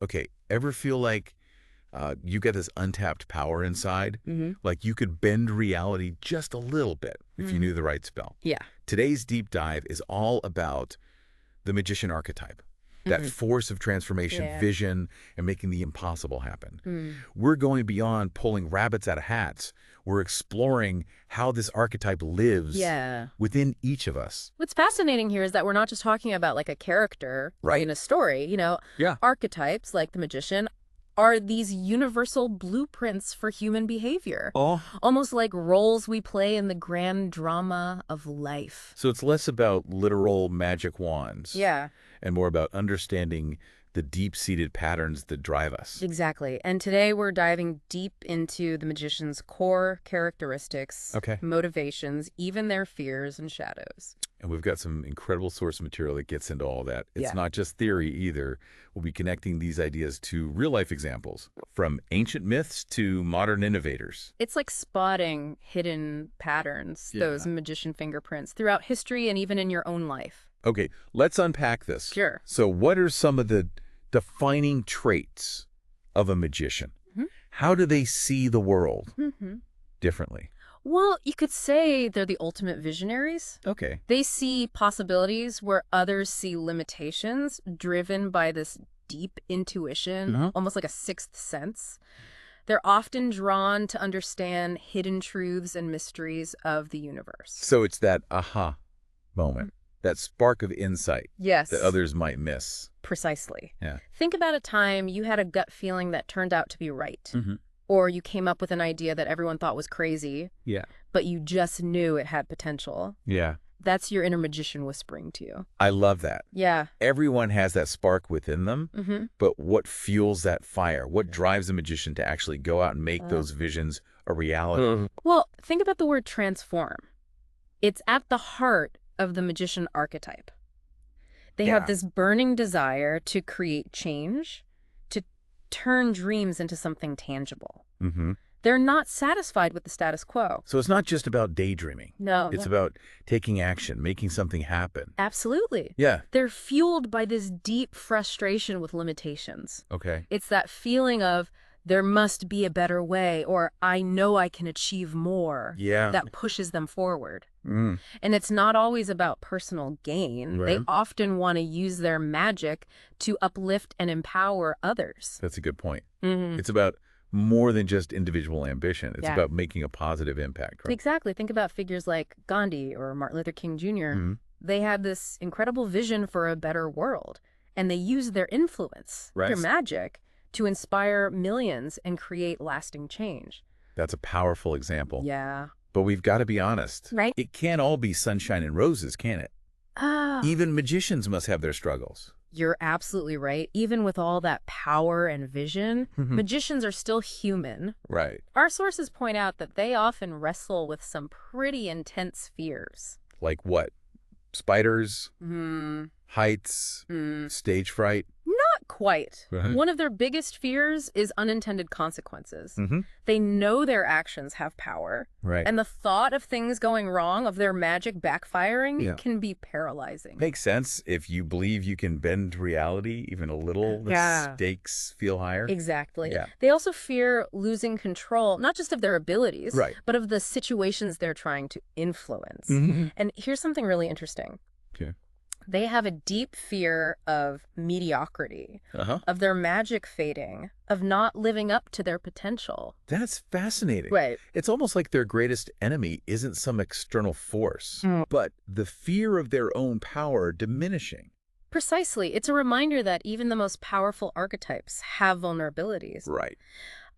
Okay, ever feel like you get this untapped power inside? Like you could bend reality just a little bit if you knew the right spell. Yeah. Today's deep dive is all about the magician archetype, that force of transformation, vision, and making the impossible happen. We're going beyond pulling rabbits out of hats. We're exploring how this archetype lives within each of us. What's fascinating here is that we're not just talking about like a character in a story. Archetypes like the magician are these universal blueprints for human behavior. Almost like roles we play in the grand drama of life. So it's less about literal magic wands. Yeah. And more about understanding the deep-seated patterns that drive us. Exactly. And today we're diving deep into the magician's core characteristics, motivations, even their fears and shadows. And we've got some incredible source material that gets into all that. It's not just theory either. We'll be connecting these ideas to real-life examples, from ancient myths to modern innovators. It's like spotting hidden patterns, those magician fingerprints, throughout history and even in your own life. Okay, let's unpack this. Sure. So what are some of the defining traits of a magician? How do they see the world differently? Well, you could say they're the ultimate visionaries. Okay. They see possibilities where others see limitations, driven by this deep intuition, almost like a sixth sense. They're often drawn to understand hidden truths and mysteries of the universe. So it's that aha moment, that spark of insight that others might miss. Precisely. Yeah. Think about a time you had a gut feeling that turned out to be right. Or you came up with an idea that everyone thought was crazy, but you just knew it had potential. Yeah. That's your inner magician whispering to you. I love that. Yeah. Everyone has that spark within them, but what fuels that fire? What drives a magician to actually go out and make those visions a reality? Well, think about the word transform. It's at the heart of the magician archetype. They have this burning desire to create change, to turn dreams into something tangible. They're not satisfied with the status quo. So it's not just about daydreaming. No. It's about taking action, making something happen. Absolutely. Yeah. They're fueled by this deep frustration with limitations. Okay. It's that feeling of, there must be a better way, or I know I can achieve more, that pushes them forward. And it's not always about personal gain. They often want to use their magic to uplift and empower others. That's a good point. It's about more than just individual ambition. It's about making a positive impact. Right? Exactly. Think about figures like Gandhi or Martin Luther King Jr. They had this incredible vision for a better world, and they used their influence, their magic, to inspire millions and create lasting change. That's a powerful example. Yeah. But we've got to be honest. Right. It can't all be sunshine and roses, can it? Even magicians must have their struggles. You're absolutely right. Even with all that power and vision, magicians are still human. Right. Our sources point out that they often wrestle with some pretty intense fears. Like what? Spiders? Heights? Stage fright? Not quite. One of their biggest fears is unintended consequences. They know their actions have power. And the thought of things going wrong, of their magic backfiring, can be paralyzing. Makes sense. If you believe you can bend reality even a little, the stakes feel higher. Exactly. They also fear losing control, not just of their abilities, but of the situations they're trying to influence. And here's something really interesting. They have a deep fear of mediocrity, of their magic fading, of not living up to their potential. That's fascinating. Right. It's almost like their greatest enemy isn't some external force, but the fear of their own power diminishing. Precisely. It's a reminder that even the most powerful archetypes have vulnerabilities. Right.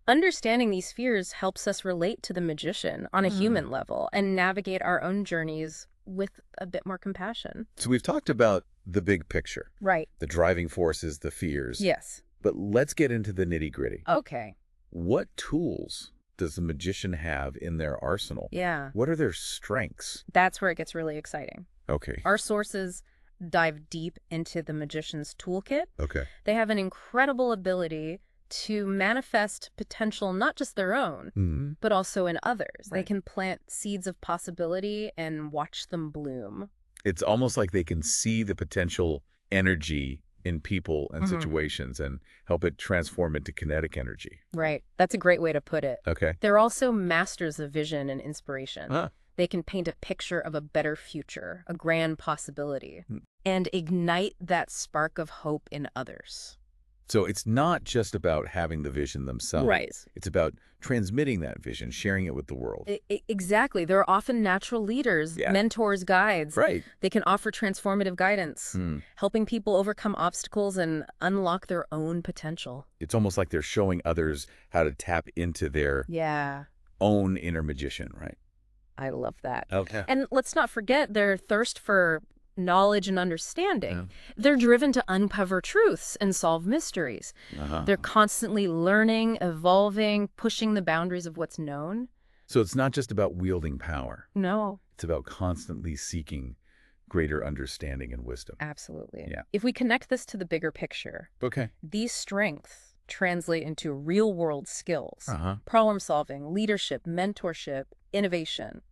Understanding these fears helps us relate to the magician on a human level and navigate our own journeys with a bit more compassion. So we've talked about the big picture. Right. The driving forces, the fears. Yes. But let's get into the nitty-gritty. Okay. What tools does the magician have in their arsenal? Yeah. What are their strengths? That's where it gets really exciting. Okay. Our sources dive deep into the magician's toolkit. Okay. They have an incredible ability to manifest potential, not just their own, but also in others. They can plant seeds of possibility and watch them bloom. It's almost like they can see the potential energy in people and situations and help it transform into kinetic energy. Right. That's a great way to put it. Okay. They're also masters of vision and inspiration. Huh. They can paint a picture of a better future, a grand possibility, and ignite that spark of hope in others. So it's not just about having the vision themselves. Right. It's about transmitting that vision, sharing it with the world. Exactly. They're often natural leaders, mentors, guides. Right. They can offer transformative guidance, helping people overcome obstacles and unlock their own potential. It's almost like they're showing others how to tap into their own inner magician, right? I love that. Okay. And let's not forget their thirst for knowledge and understanding. They're driven to uncover truths and solve mysteries. They're constantly learning, evolving, pushing the boundaries of what's known. So it's not just about wielding power. No. It's about constantly seeking greater understanding and wisdom. Absolutely. Yeah. If we connect this to the bigger picture, these strengths translate into real-world skills, problem solving, leadership, mentorship, innovation.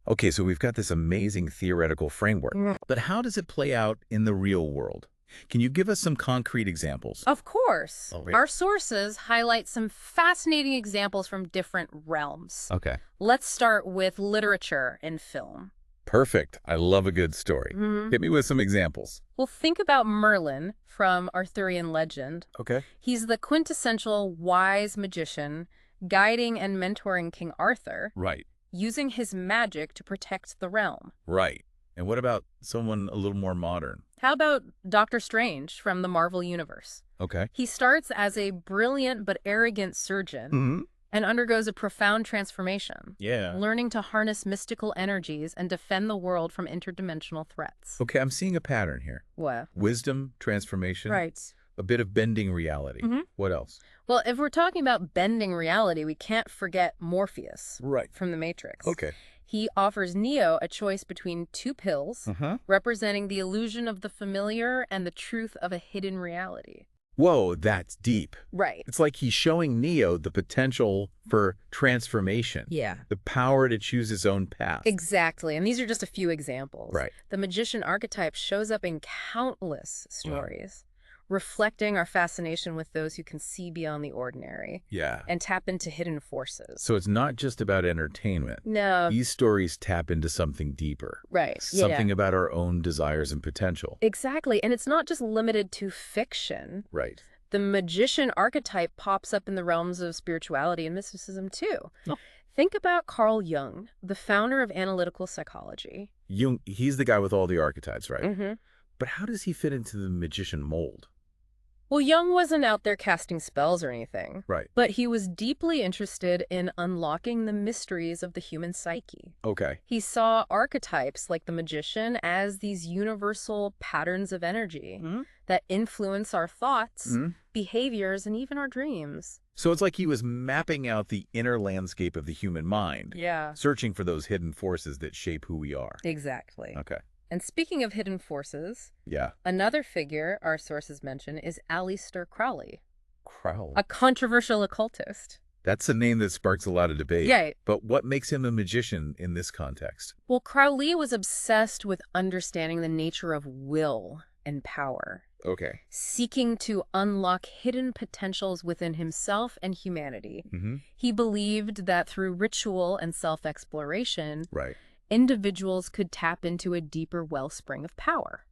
Okay, so we've got this amazing theoretical framework, but how does it play out in the real world? Can you give us some concrete examples? Of course. Our sources highlight some fascinating examples from different realms. Okay. Let's start with literature and film. Perfect. I love a good story. Hit me with some examples. Well, think about Merlin from Arthurian legend. Okay. He's the quintessential wise magician guiding and mentoring King Arthur. Right. Using his magic to protect the realm. Right. And what about someone a little more modern? How about Doctor Strange from the Marvel Universe? Okay. He starts as a brilliant but arrogant surgeon and undergoes a profound transformation. Yeah. Learning to harness mystical energies and defend the world from interdimensional threats. Okay, I'm seeing a pattern here. What? Wisdom, transformation. Right. A bit of bending reality. What else? Well, if we're talking about bending reality, we can't forget Morpheus from The Matrix. Okay. He offers Neo a choice between two pills, representing the illusion of the familiar and the truth of a hidden reality. Whoa, that's deep. Right. It's like he's showing Neo the potential for transformation. Yeah. The power to choose his own path. Exactly. And these are just a few examples. Right. The magician archetype shows up in countless stories. Reflecting our fascination with those who can see beyond the ordinary. Yeah. And tap into hidden forces. So it's not just about entertainment. No. These stories tap into something deeper. Right. Something about our own desires and potential. Exactly. And it's not just limited to fiction. Right. The magician archetype pops up in the realms of spirituality and mysticism too. Think about Carl Jung, the founder of analytical psychology. Jung, he's the guy with all the archetypes, right? But how does he fit into the magician mold? Well, Jung wasn't out there casting spells or anything. Right. But he was deeply interested in unlocking the mysteries of the human psyche. Okay. He saw archetypes like the magician as these universal patterns of energy that influence our thoughts, behaviors, and even our dreams. So it's like he was mapping out the inner landscape of the human mind. Yeah. Searching for those hidden forces that shape who we are. Exactly. Okay. And speaking of hidden forces, another figure our sources mention is Aleister Crowley. Crowley? A controversial occultist. That's a name that sparks a lot of debate. Yeah. But what makes him a magician in this context? Well, Crowley was obsessed with understanding the nature of will and power. Okay. Seeking to unlock hidden potentials within himself and humanity. He believed that through ritual and self-exploration, individuals could tap into a deeper wellspring of power.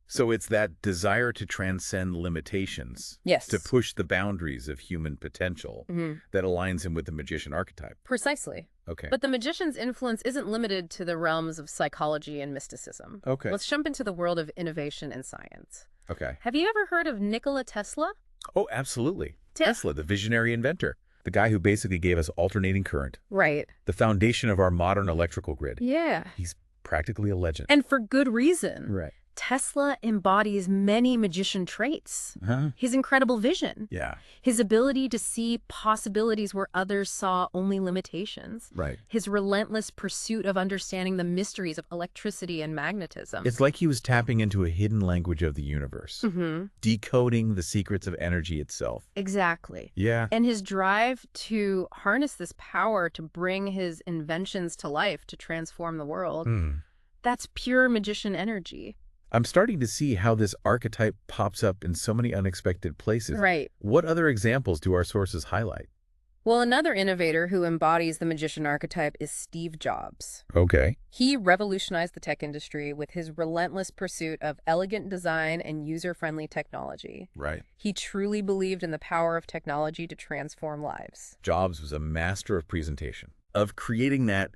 So it's that desire to transcend limitations, to push the boundaries of human potential that aligns him with the magician archetype. Precisely. Okay. But the magician's influence isn't limited to the realms of psychology and mysticism. Okay. Let's jump into the world of innovation and science. Okay. Have you ever heard of Nikola Tesla? Oh, absolutely. Tesla, the visionary inventor. The guy who basically gave us alternating current. Right. The foundation of our modern electrical grid. Yeah. He's practically a legend. And for good reason. Right. Tesla embodies many magician traits. His incredible vision. Yeah. His ability to see possibilities where others saw only limitations. Right. His relentless pursuit of understanding the mysteries of electricity and magnetism. It's like he was tapping into a hidden language of the universe. Decoding the secrets of energy itself. Exactly. Yeah. And his drive to harness this power to bring his inventions to life, to transform the world, that's pure magician energy. I'm starting to see how this archetype pops up in so many unexpected places. Right. What other examples do our sources highlight? Well, another innovator who embodies the magician archetype is Steve Jobs. Okay. He revolutionized the tech industry with his relentless pursuit of elegant design and user-friendly technology. Right. He truly believed in the power of technology to transform lives. Jobs was a master of presentation, of creating that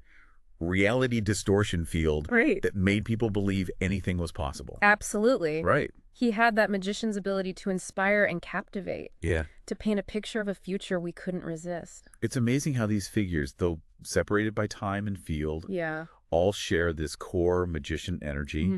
reality distortion field that made people believe anything was possible. Absolutely. Right. He had that magician's ability to inspire and captivate. Yeah. To paint a picture of a future we couldn't resist. It's amazing how these figures, though separated by time and field, all share this core magician energy.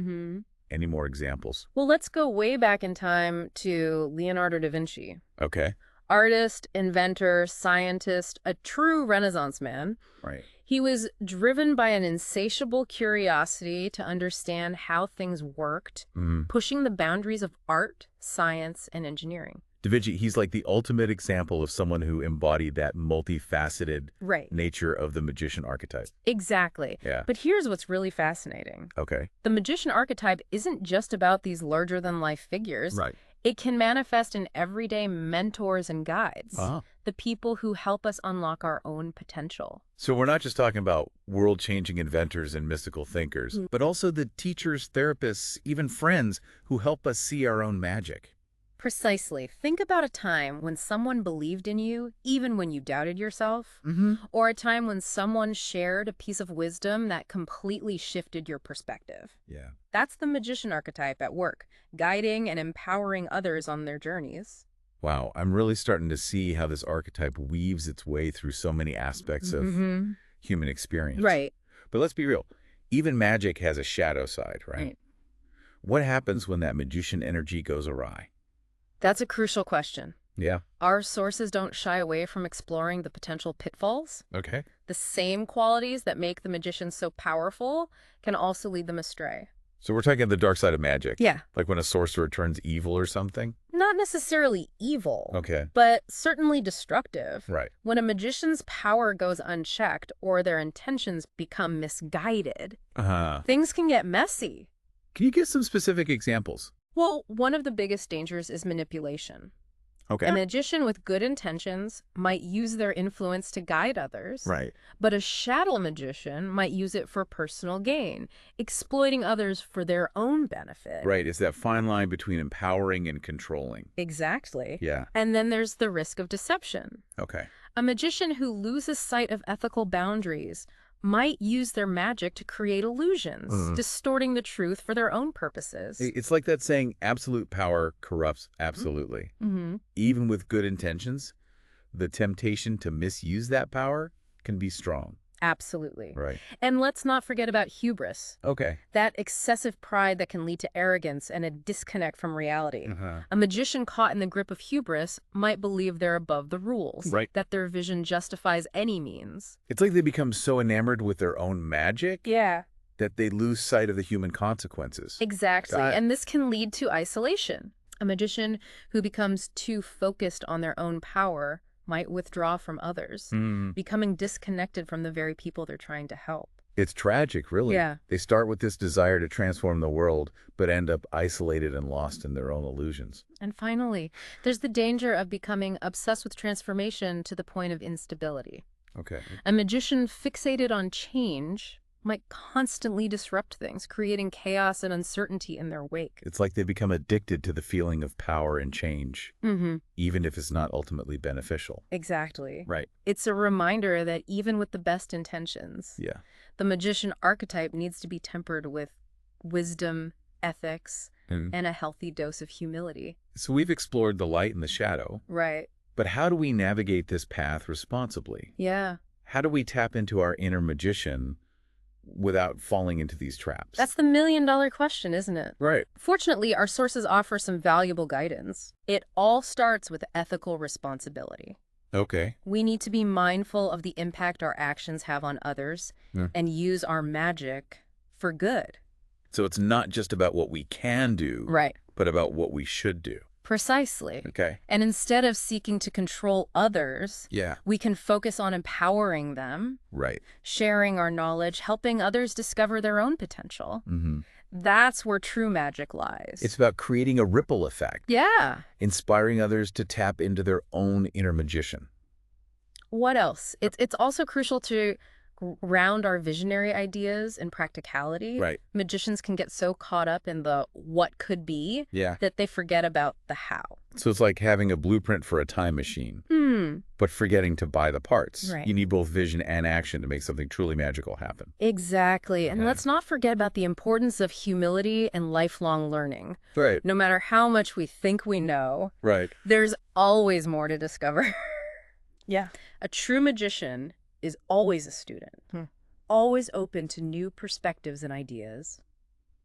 Any more examples? Well, let's go way back in time to Leonardo da Vinci. Okay. Artist, inventor, scientist, a true Renaissance man. Right. He was driven by an insatiable curiosity to understand how things worked, pushing the boundaries of art, science, and engineering. Da Vinci, he's like the ultimate example of someone who embodied that multifaceted nature of the magician archetype. Exactly. Yeah. But here's what's really fascinating. Okay. The magician archetype isn't just about these larger-than-life figures. Right. It can manifest in everyday mentors and guides, the people who help us unlock our own potential. So we're not just talking about world-changing inventors and mystical thinkers, but also the teachers, therapists, even friends who help us see our own magic. Precisely. Think about a time when someone believed in you, even when you doubted yourself, or a time when someone shared a piece of wisdom that completely shifted your perspective. Yeah. That's the magician archetype at work, guiding and empowering others on their journeys. Wow, I'm really starting to see how this archetype weaves its way through so many aspects of human experience. Right. But let's be real. Even magic has a shadow side, right? What happens when that magician energy goes awry? That's a crucial question. Yeah. Our sources don't shy away from exploring the potential pitfalls. Okay. The same qualities that make the magician so powerful can also lead them astray. So we're talking the dark side of magic. Yeah. Like when a sorcerer turns evil or something? Not necessarily evil. Okay. But certainly destructive. Right. When a magician's power goes unchecked or their intentions become misguided, things can get messy. Can you give some specific examples? Well, one of the biggest dangers is manipulation. Okay. A magician with good intentions might use their influence to guide others. Right. But a shadow magician might use it for personal gain, exploiting others for their own benefit. Right. It's that fine line between empowering and controlling. Exactly. Yeah. And then there's the risk of deception. Okay. A magician who loses sight of ethical boundaries might use their magic to create illusions, distorting the truth for their own purposes. It's like that saying, absolute power corrupts absolutely. Even with good intentions, the temptation to misuse that power can be strong. Absolutely. Right. And let's not forget about hubris. Okay. That excessive pride that can lead to arrogance and a disconnect from reality. A magician caught in the grip of hubris might believe they're above the rules. Right. That their vision justifies any means. It's like they become so enamored with their own magic that they lose sight of the human consequences. Exactly. And this can lead to isolation. A magician who becomes too focused on their own power might withdraw from others, becoming disconnected from the very people they're trying to help. It's tragic, really. Yeah. They start with this desire to transform the world, but end up isolated and lost in their own illusions. And finally, there's the danger of becoming obsessed with transformation to the point of instability. Okay. A magician fixated on change might constantly disrupt things, creating chaos and uncertainty in their wake. It's like they become addicted to the feeling of power and change, even if it's not ultimately beneficial. Exactly. Right. It's a reminder that even with the best intentions, the magician archetype needs to be tempered with wisdom, ethics, and a healthy dose of humility. So we've explored the light and the shadow. Right. But how do we navigate this path responsibly? Yeah. How do we tap into our inner magician without falling into these traps? That's the million-dollar question, isn't it? Right. Fortunately, our sources offer some valuable guidance. It all starts with ethical responsibility. Okay. We need to be mindful of the impact our actions have on others and use our magic for good. So it's not just about what we can do, but about what we should do. Precisely. Okay. And instead of seeking to control others, we can focus on empowering them, right, sharing our knowledge, helping others discover their own potential. That's where true magic lies. It's about creating a ripple effect. Yeah. Inspiring others to tap into their own inner magician. What else? It's also crucial to ground our visionary ideas in practicality. Right. Magicians can get so caught up in the what could be that they forget about the how. So it's like having a blueprint for a time machine, but forgetting to buy the parts. Right. You need both vision and action to make something truly magical happen. Exactly. And let's not forget about the importance of humility and lifelong learning. Right. No matter how much we think we know, there's always more to discover. Yeah. A true magician is always a student, always open to new perspectives and ideas.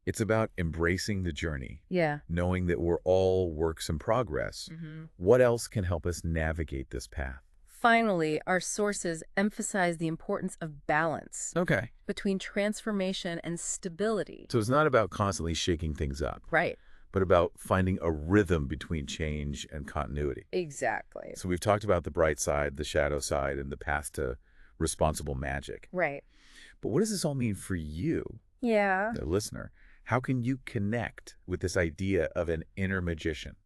It's about embracing the journey. Yeah. Knowing that we're all works in progress. What else can help us navigate this path? Finally, our sources emphasize the importance of balance between transformation and stability. So it's not about constantly shaking things up. Right. But about finding a rhythm between change and continuity. Exactly. So we've talked about the bright side, the shadow side, and the path to responsible magic. Right. But what does this all mean for you, the listener? How can you connect with this idea of an inner magician?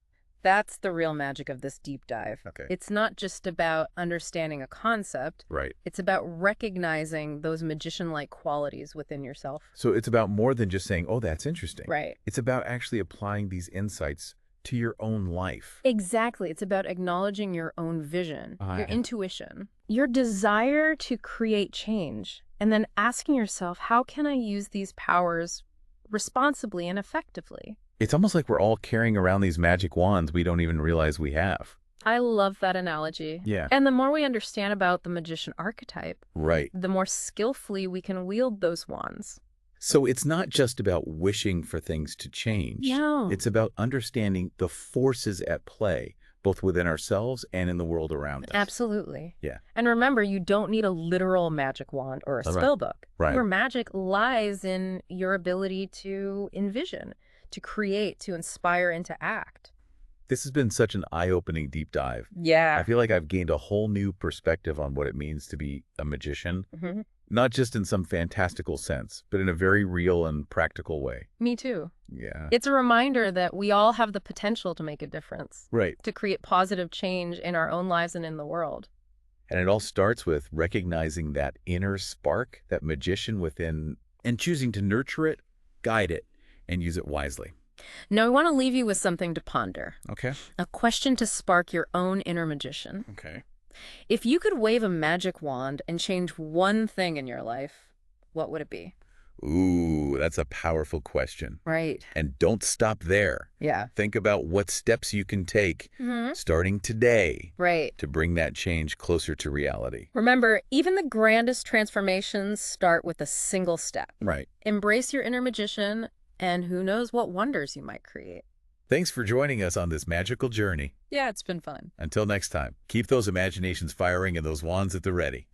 That's the real magic of this deep dive. Okay. It's not just about understanding a concept. Right. It's about recognizing those magician-like qualities within yourself. So it's about more than just saying, oh, that's interesting. Right. It's about actually applying these insights to your own life. Exactly. It's about acknowledging your own vision, your intuition, your desire to create change, and then asking yourself, how can I use these powers responsibly and effectively? It's almost like we're all carrying around these magic wands we don't even realize we have. I love that analogy. Yeah. And the more we understand about the magician archetype, right, the more skillfully we can wield those wands. So it's not just about wishing for things to change. No. It's about understanding the forces at play, both within ourselves and in the world around us. Absolutely. Yeah. And remember, you don't need a literal magic wand or a spell book. Right. Your magic lies in your ability to envision, to create, to inspire, and to act. This has been such an eye-opening deep dive. Yeah. I feel like I've gained a whole new perspective on what it means to be a magician. Not just in some fantastical sense, but in a very real and practical way. Me too. Yeah. It's a reminder that we all have the potential to make a difference. Right. To create positive change in our own lives and in the world. And it all starts with recognizing that inner spark, that magician within, and choosing to nurture it, guide it, and use it wisely. Now, I want to leave you with something to ponder. Okay. A question to spark your own inner magician. Okay. If you could wave a magic wand and change one thing in your life, what would it be? Ooh, that's a powerful question. Right. And don't stop there. Yeah. Think about what steps you can take starting today to bring that change closer to reality. Remember, even the grandest transformations start with a single step. Right. Embrace your inner magician, and who knows what wonders you might create. Thanks for joining us on this magical journey. Yeah, it's been fun. Until next time, keep those imaginations firing and those wands at the ready.